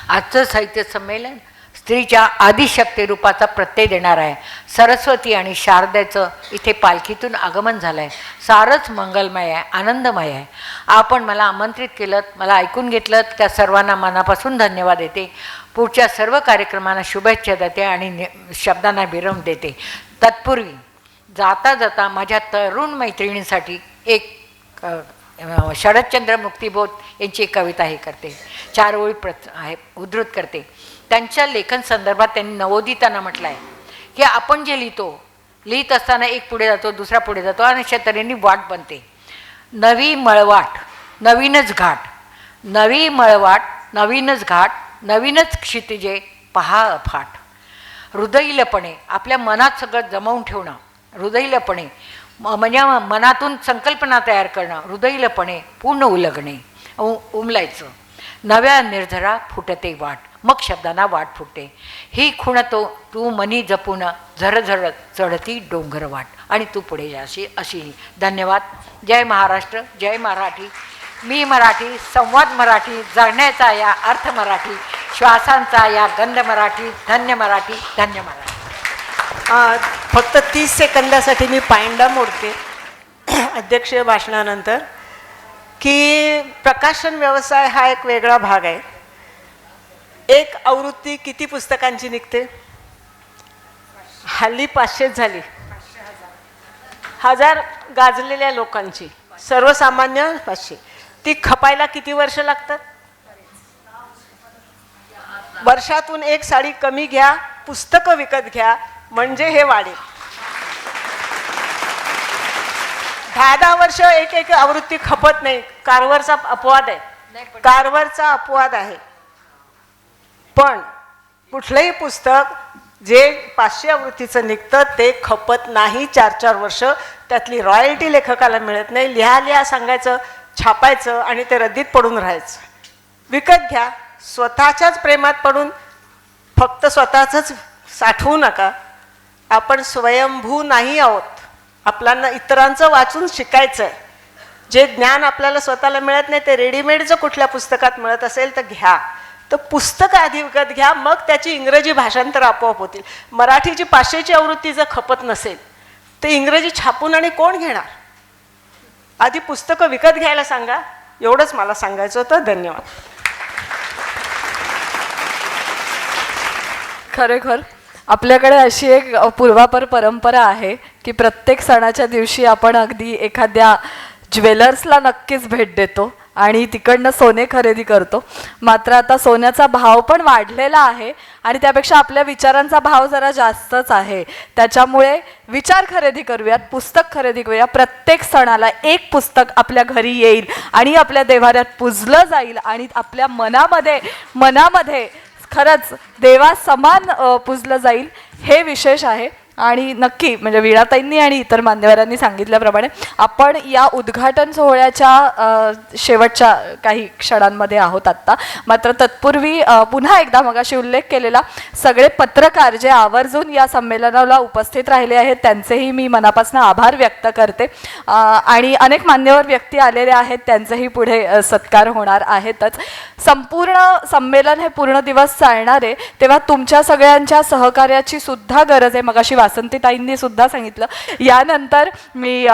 आजचं साहित्य संमेलन स्त्रीच्या आदिशक्ती रूपाचा प्रत्यय देणार आहे. सरस्वती आणि शारदेचं इथे पालखीतून आगमन झालं आहे. सारंच मंगलमय आहे, आनंदमय आहे. आपण मला आमंत्रित केलं, मला ऐकून घेतलं, त्या सर्वांना मनापासून धन्यवाद देते. पुढच्या सर्व कार्यक्रमांना शुभेच्छा देते आणि शब्दांना विराम देते. तत्पूर्वी जाता जाता माझ्या तरुण मैत्रिणींसाठी एक शरदचंद्र मुक्तिबोध यांची एक कविता हे करते, 4 ओळी उद्धृत करते. त्यांच्या लेखन संदर्भात त्यांनी नवोदितांना म्हटलं आहे की आपण जे लिहित असताना एक पुढे जातो, दुसरा पुढे जातो आणि अशा तऱ्हेने वाट बनते. नवी मळवाट नवीनच घाट, नवी मळवाट नवीनच घाट, नवीनच क्षितिजे पहा अफाट. हृदयीलपणे आपल्या मनात सगळं जमवून ठेवणं, हृदयीलपणे म्हणजे मनातून संकल्पना तयार करणं, हृदयीलपणे पूर्ण उलगणे, उमलायचं. नव्या निर्झरा फुटते वाट, मग शब्दांना वाट फुटते. ही खुण तू मनी जपून झरझर चढती डोंगर वाट, आणि तू पुढे जा अशी. धन्यवाद. जय महाराष्ट्र, जय मराठी. मी मराठी, संवाद मराठी, जगण्याचा या अर्थ मराठी, श्वासांचा या गंध मराठी. धन्य मराठी, धन्य मराठी. फक्त 30 सेकंदासाठी मी पायंडा मोडते अध्यक्षीय भाषणानंतर, की प्रकाशन व्यवसाय हा एक वेगळा भाग आहे. एक आवृत्ती किती पुस्तकांची निघते? हल्ली 500 झाली. 1000 गाजलेल्या लोकांची, सर्वसामान्य 500. ती खपायला किती वर्ष लागतात? वर्षातून एक साडी कमी घ्या, पुस्तकं विकत घ्या, म्हणजे हे वाढेल. 10-10 वर्ष एक आवृत्ती खपत नाही. कारवरचा अपवाद आहे, कारवरचा अपवाद आहे. पण कुठलंही पुस्तक जे 500 आवृत्तीचं निघतं ते खपत नाही 4-4 वर्ष. त्यातली रॉयल्टी लेखकाला मिळत नाही. लिहा सांगायचं, छापायचं आणि ते रद्दीत पडून राहायचं. विकत घ्या. स्वतःच्याच प्रेमात पडून फक्त स्वतःच साठवू नका. आपण स्वयंभू नाही आहोत. आपल्याला इतरांचं वाचून शिकायचं आहे. जे ज्ञान आपल्याला स्वतःला मिळत नाही ते रेडीमेड जर कुठल्या पुस्तकात मिळत असेल तर घ्या. तर पुस्तक आधी विकत घ्या, मग त्याची इंग्रजी भाषांतर आपोआप होतील. मराठीची 500ची आवृत्ती जर खपत नसेल तर इंग्रजी छापून आणि कोण घेणार? आधी पुस्तकं विकत घ्यायला सांगा. एवढंच मला सांगायचं होतं. धन्यवाद. खरेखर आपल्याकडे अशी एक पूर्वापर परंपरा आहे की प्रत्येक सणाच्या दिवशी आपण अगदी एखाद्या ज्वेलर्सला नक्कीच भेट देतो आणि तिकडनं सोने खरेदी करतो. मात्र आता सोन्याचा भाव पण वाढलेला आहे आणि त्यापेक्षा आपल्या विचारांचा भाव जरा जास्तच आहे. त्याच्यामुळे विचार खरेदी करूयात, पुस्तक खरेदी करूया. प्रत्येक सणाला एक पुस्तक आपल्या घरी येईल आणि आपल्या देव्हाऱ्यात पुजलं जाईल आणि आपल्या मनामध्ये खरंच देवा समान पुजलं जाईल. हे विशेष आहे. आणि नक्की म्हणजे वीणाताईंनी आणि इतर मान्यवरांनी सांगितल्याप्रमाणे आपण या उद्घाटन सोहळ्याच्या शेवटच्या काही क्षणांमध्ये आहोत आत्ता. मात्र तत्पूर्वी पुन्हा एकदा मगाशी उल्लेख केलेला सगळे पत्रकार जे आवर्जून या संमेलनाला उपस्थित राहिले आहेत त्यांचेही मी मनापासून आभार व्यक्त करते. आणि अनेक मान्यवर व्यक्ती आलेले आहेत त्यांचेही पुढे सत्कार होणार आहेतच. संपूर्ण संमेलन हे पूर्ण दिवस चालणार आहे तेव्हा तुमच्या सगळ्यांच्या सहकार्याची सुद्धा गरज आहे. मगाशी वासंतीताईंनी सुद्धा सांगितलं. यानंतर मी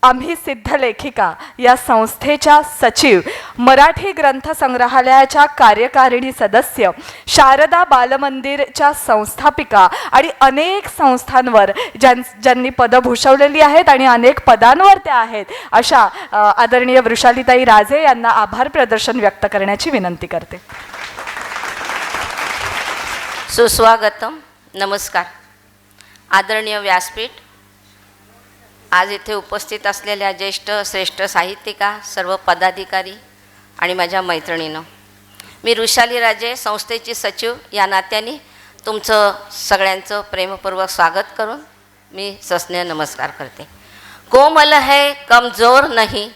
आम्ही सिद्ध लेखिका या संस्थेच्या सचिव, मराठी ग्रंथ संग्रहालयाच्या कार्यकारिणी सदस्य, शारदा बालमंदिरच्या संस्थापिका आणि अनेक संस्थांवर ज्यांनी पदं भूषवलेली आहेत आणि अनेक पदांवर त्या आहेत अशा आदरणीय वृषालीताई राजे यांना आभार प्रदर्शन व्यक्त करण्याची विनंती करते. सुस्वागतम. नमस्कार. आदरणीय व्यासपीठ, आज इथे उपस्थित असलेल्या ज्येष्ठ श्रेष्ठ साहित्यिका, सर्व पदाधिकारी आणि माझ्या मैत्रिणींनो, मी वृषाली राजे संस्थेची सचिव या नात्याने तुमचं सगळ्यांचं प्रेमपूर्वक स्वागत करून मी सस्नेह नमस्कार करते. कोमल है कमजोर नहीं,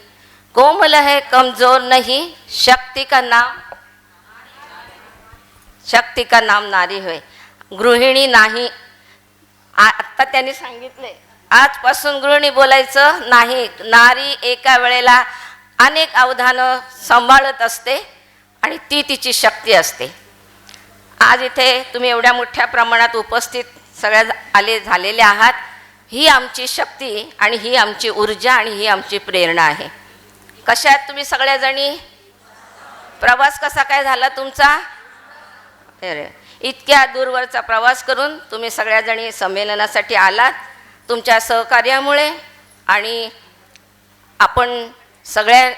कोमल है कमजोर नहीं, शक्ति का नाम नारी होय. गृहिणी नाही. आत्ता त्यांनी सांगितले आजपासून गृहिणी बोलायचं नाही. नारी एका वेळेला अनेक अवधानं सांभाळत असते आणि ती तिची शक्ती असते. आज इथे तुम्ही एवढ्या मोठ्या प्रमाणात उपस्थित सगळ्या झालेले आहात. ही आमची शक्ती आणि ही आमची ऊर्जा आणि ही आमची प्रेरणा आहे. कशा आहात तुम्ही सगळ्याजणी? प्रवास कसा काय झाला तुमचा? इतक्या दूरवरचा प्रवास करून तुम्ही सगळ्याजणी संमेलनासाठी आलात. तुमच्या सहकार्यामुळे आणि आपण सगळ्या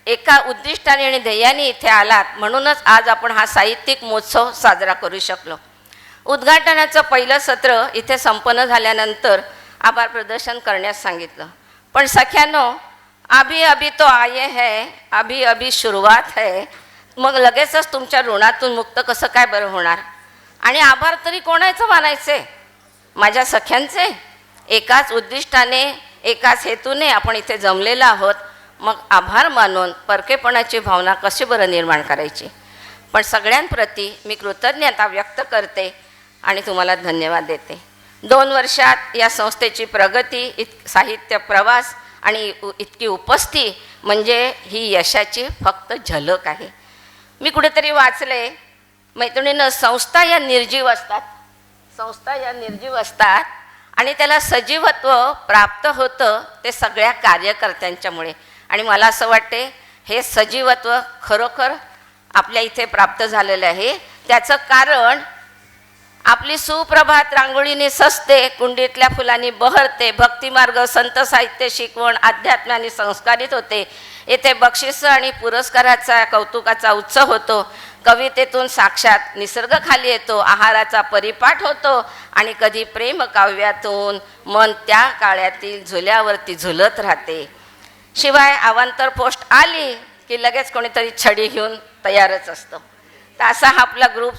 एका उद्दिष्टाने आणि ध्येयाने इथे आलात म्हणूनच आज आपण हा साहित्यिक महोत्सव साजरा करू शकलो. उद्घाटनाचं पहिलं सत्र इथे संपन्न झाल्यानंतर आभार प्रदर्शन करण्यास सांगितलं. पण सख्यानो, अभी अभी तो आये है, अभी अभी सुरुवात है. मग लगेचच तुमच्या ऋणातून मुक्त कसं काय बरं होणार? आणि आभार तरी कोणाचं मानायचे? माझ्या सख्यांचे. एकाच उद्दिष्टाने एकाच हेतूने आपण इथे जमलेलो आहोत. मग आभार मानून परकेपणाची भावना कशी बरं निर्माण करायची? पण सगळ्यांप्रती मी कृतज्ञता व्यक्त करते आणि तुम्हाला धन्यवाद देते. 2 वर्षात या संस्थेची प्रगती, साहित्य प्रवास आणि इतकी उपस्थिती म्हणजे ही यशाची फक्त झलक आहे. मी कुठेतरी वाचले, मैत्रिणीनं, संस्था या निर्जीव असतात. संस्था या निर्जीव असतात आणि त्याला सजीवत्व प्राप्त होतं ते सगळ्या कार्यकर्त्यांच्यामुळे. आणि मला असं वाटते हे सजीवत्व खरोखर आपल्या इथे प्राप्त झालेलं आहे. त्याचं कारण आपली सुप्रभात रांगोळीने सजते, कुंडीतल्या फुलांनी बहरते, भक्तिमार्ग, संत साहित्य शिकवण, अध्यात्माने संस्कारित होते. येथे बक्षिसं आणि पुरस्काराचा कौतुकाचा उत्सव होतो. कवितेतून साक्षात निसर्ग खाली येतो. आहाराचा परिपाठ होतो आणि कधी प्रेम काव्यातून मन त्या काळ्यातील झुल्यावरती झुलत राहते. शिवाय अवांतर पोस्ट आली की लगेच कोणीतरी छडी घेऊन तयारच असतो. तर असा हा आपला ग्रुप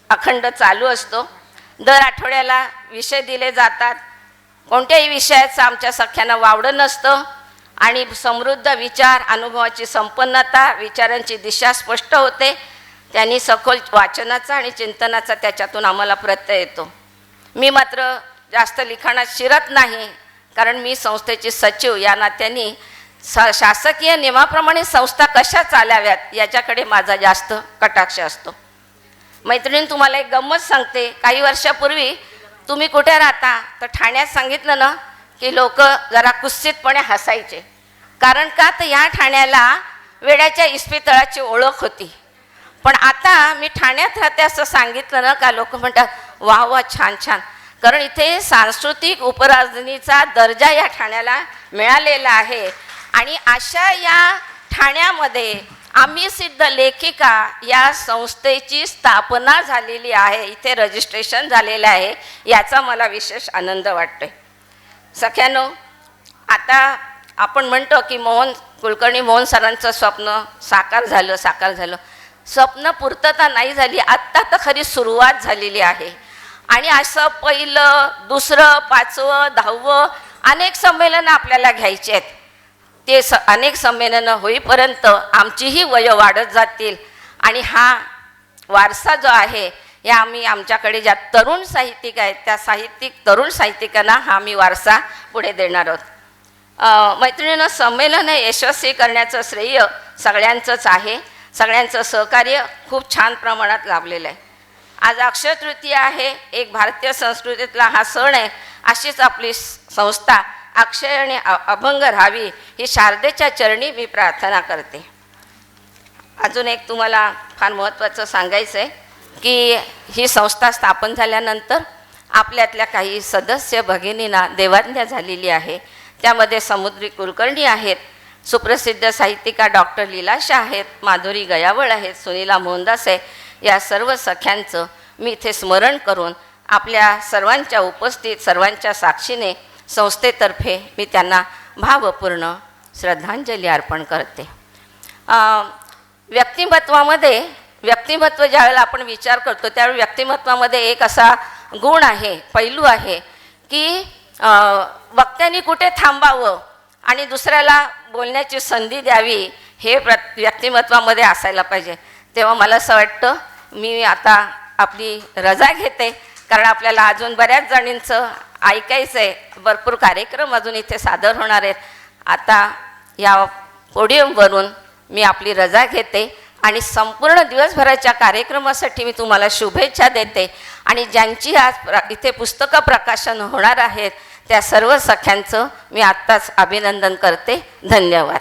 अखंड चालू असतो. दर आठवड्याला विषय दिले जातात. कोणत्याही विषयाचं आमच्या सख्यांना वावडं नसतं आणि समृद्ध विचार, अनुभवाची संपन्नता, विचारांची दिशा स्पष्ट होते. त्यांनी सखोल वाचनाचा आणि चिंतनाचा त्याच्यातून आम्हाला प्रत्यय येतो. मी मात्र जास्त लिखाणात शिरत नाही, कारण मी संस्थेची सचिव या नात्याने शासकीय नियमाप्रमाणे संस्था कशा चालाव्यात याच्याकडे माझा जास्त कटाक्ष असतो. मैत्रिणी, तुम्हाला एक गंमत सांगते. काही वर्षापूर्वी तुम्ही कुठे राहता तर ठाण्यात सांगितलं ना की लोक जरा कुत्सितपणे हसायचे. कारण का, तर या ठाण्याला वेड्याच्या इस्पितळाची ओळख होती. पण आता मी ठाण्यात राहते असं सांगितलं ना का लोक म्हणतात वा वा, छान छान. कारण इथे सांस्कृतिक उपराजधानीचा दर्जा या ठाण्याला मिळालेला आहे. आणि अशा या ठाण्यामध्ये आम्ही सिद्ध लेखिका या संस्थेची स्थापना झालेली आहे, इथे रजिस्ट्रेशन झालेलं आहे. याचा मला विशेष आनंद वाटतोय. सख्यानो, आता आपण म्हणतो की कुलकर्णी मोहन सरांचं स्वप्न साकार झालं. स्वप्न पूर्तता नाही झाली, आत्ता तर खरी सुरुवात झालेली आहे. आणि असं पहिलं, दुसरं, 5वं, 10वं अनेक संमेलनं आपल्याला घ्यायची आहेत. ते अनेक संमेलनं होईपर्यंत आमचीही वय वाढत जातील. आणि हा वारसा जो आहे या आम्ही आमच्याकडे ज्या तरुण साहित्यिक आहेत त्या तरुण साहित्यिकांना हा आम्ही वारसा पुढे देणार आहोत. मैत्रिणींनो, संमेलन हे यशस्वी करण्याचं श्रेय सगळ्यांचंच आहे. सगळ्यांचं सहकार्य खूप छान प्रमाणात लाभलेलं आहे. आज अक्षय तृतीया आहे, एक भारतीय संस्कृतीतला हा सण आहे. अशीच आपली संस्था अक्षय आणि अभंग राहावी ही शारदेच्या चरणी मी प्रार्थना करते. अजून एक तुम्हाला फार महत्त्वाचं सांगायचं आहे की ही संस्था स्थापन झाल्यानंतर आपल्यातल्या काही सदस्य भगिनींना देवाज्ञा झालेली आहे. त्यामध्ये समुद्री कुलकर्णी आहेत, सुप्रसिद्ध साहित्यिका डॉक्टर लीलाशा आहेत, माधुरी गयावळ आहेत, सुनीला मोहनदास आहे. या सर्व सख्यांचं मी इथे स्मरण करून आपल्या सर्वांच्या उपस्थित, सर्वांच्या साक्षीने संस्थेतर्फे मी त्यांना भावपूर्ण श्रद्धांजली अर्पण करते. व्यक्तिमत्व ज्यावेळेला आपण विचार करतो त्यावेळी व्यक्तिमत्वामध्ये एक असा गुण आहे, पैलू आहे की वक्त्यांनी कुठे थांबावं आणि दुसऱ्याला बोलण्याची संधी द्यावी हे व्यक्तिमत्वामध्ये असायला पाहिजे. तेव्हा मला असं वाटतं मी आता आपली रजा घेते, कारण आपल्याला अजून बऱ्याच जणींचं ऐकायचं आहे. भरपूर कार्यक्रम अजून इथे सादर होणार आहेत. आता या पोडियमवरून मी आपली रजा घेते आणि संपूर्ण दिवसभराच्या कार्यक्रमासाठी मी तुम्हाला शुभेच्छा देते. आणि ज्यांची आज इथे पुस्तकं प्रकाशन होणार आहेत त्या सर्व सख्यांचं मी आत्ताच अभिनंदन करते. धन्यवाद.